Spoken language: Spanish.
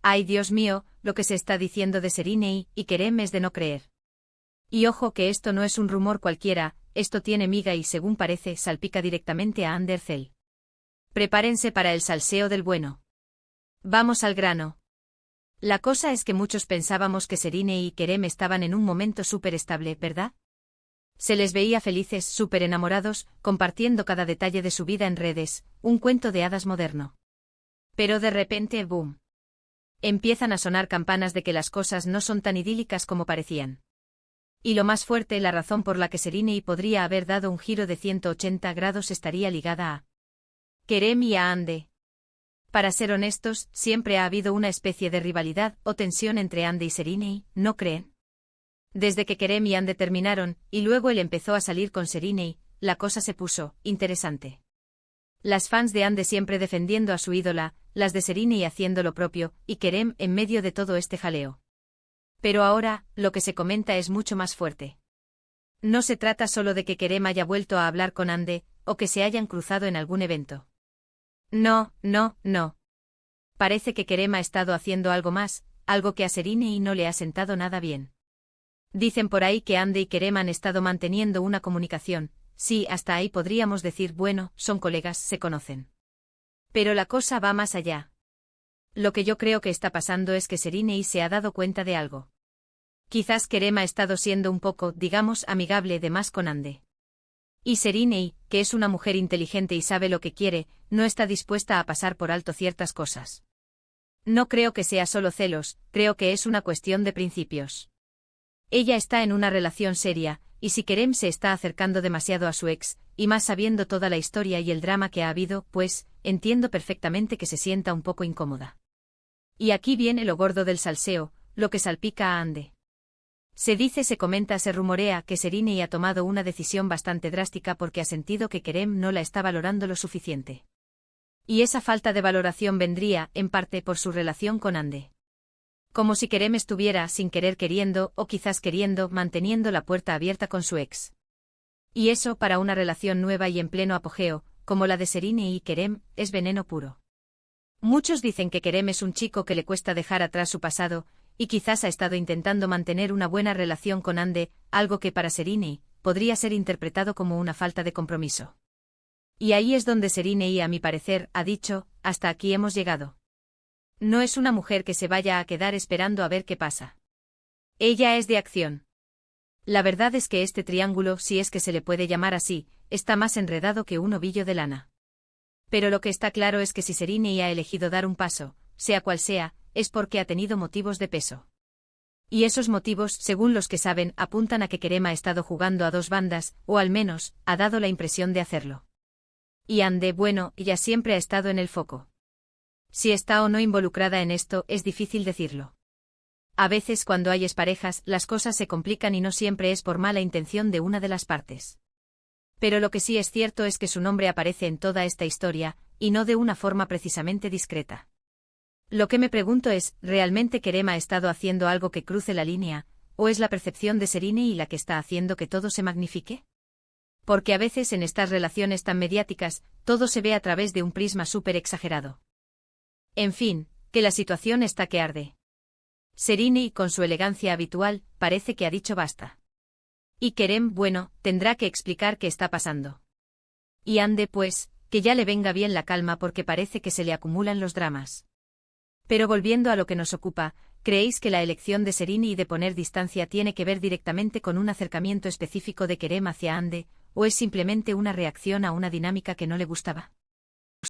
Ay, Dios mío, lo que se está diciendo de Serinei y Kerem es de no creer. Y ojo que esto no es un rumor cualquiera, esto tiene miga y según parece salpica directamente a Andercel. Prepárense para el salseo del bueno. Vamos al grano. La cosa es que muchos pensábamos que Serinei y Kerem estaban en un momento súper estable, ¿verdad? Se les veía felices, súper enamorados, compartiendo cada detalle de su vida en redes, un cuento de hadas moderno. Pero de repente, ¡boom! Empiezan a sonar campanas de que las cosas no son tan idílicas como parecían. Y lo más fuerte, la razón por la que Serinei podría haber dado un giro de 180 grados estaría ligada a Kerem y a Ande. Para ser honestos, siempre ha habido una especie de rivalidad o tensión entre Ande y Serinei, ¿no creen? Desde que Kerem y Ande terminaron, y luego él empezó a salir con Serinei, la cosa se puso interesante. Las fans de Ande siempre defendiendo a su ídola, las de Serinei haciendo lo propio, y Kerem en medio de todo este jaleo. Pero ahora, lo que se comenta es mucho más fuerte. No se trata solo de que Kerem haya vuelto a hablar con Ande, o que se hayan cruzado en algún evento. No. Parece que Kerem ha estado haciendo algo más, algo que a Serinei no le ha sentado nada bien. Dicen por ahí que Ande y Kerem han estado manteniendo una comunicación, sí, hasta ahí podríamos decir, bueno, son colegas, se conocen. Pero la cosa va más allá. Lo que yo creo que está pasando es que Serinei se ha dado cuenta de algo. Quizás Kerem ha estado siendo un poco, digamos, amigable de más con Ande. Y Serinei, que es una mujer inteligente y sabe lo que quiere, no está dispuesta a pasar por alto ciertas cosas. No creo que sea solo celos, creo que es una cuestión de principios. Ella está en una relación seria, y si Kerem se está acercando demasiado a su ex, y más sabiendo toda la historia y el drama que ha habido, pues, entiendo perfectamente que se sienta un poco incómoda. Y aquí viene lo gordo del salseo, lo que salpica a Ande. Se dice, se comenta, se rumorea que Serinei ha tomado una decisión bastante drástica porque ha sentido que Kerem no la está valorando lo suficiente. Y esa falta de valoración vendría, en parte, por su relación con Ande. Como si Kerem estuviera, sin querer queriendo, o quizás queriendo, manteniendo la puerta abierta con su ex. Y eso, para una relación nueva y en pleno apogeo, como la de Serinei y Kerem, es veneno puro. Muchos dicen que Kerem es un chico que le cuesta dejar atrás su pasado, y quizás ha estado intentando mantener una buena relación con Ande, algo que para Serinei podría ser interpretado como una falta de compromiso. Y ahí es donde Serinei, a mi parecer, ha dicho, hasta aquí hemos llegado. No es una mujer que se vaya a quedar esperando a ver qué pasa. Ella es de acción. La verdad es que este triángulo, si es que se le puede llamar así, está más enredado que un ovillo de lana. Pero lo que está claro es que si Serinei ha elegido dar un paso, sea cual sea, es porque ha tenido motivos de peso. Y esos motivos, según los que saben, apuntan a que Kerem ha estado jugando a dos bandas, o al menos, ha dado la impresión de hacerlo. Y Ande, bueno, ya siempre ha estado en el foco. Si está o no involucrada en esto, es difícil decirlo. A veces cuando hay exparejas, las cosas se complican y no siempre es por mala intención de una de las partes. Pero lo que sí es cierto es que su nombre aparece en toda esta historia, y no de una forma precisamente discreta. Lo que me pregunto es, ¿realmente Kerem ha estado haciendo algo que cruce la línea, o es la percepción de Serinei la que está haciendo que todo se magnifique? Porque a veces en estas relaciones tan mediáticas, todo se ve a través de un prisma súper exagerado. En fin, que la situación está que arde. Serinei, con su elegancia habitual, parece que ha dicho basta. Y Kerem, bueno, tendrá que explicar qué está pasando. Y Ande, pues, que ya le venga bien la calma porque parece que se le acumulan los dramas. Pero volviendo a lo que nos ocupa, ¿creéis que la elección de Serinei de poner distancia tiene que ver directamente con un acercamiento específico de Kerem hacia Ande, o es simplemente una reacción a una dinámica que no le gustaba?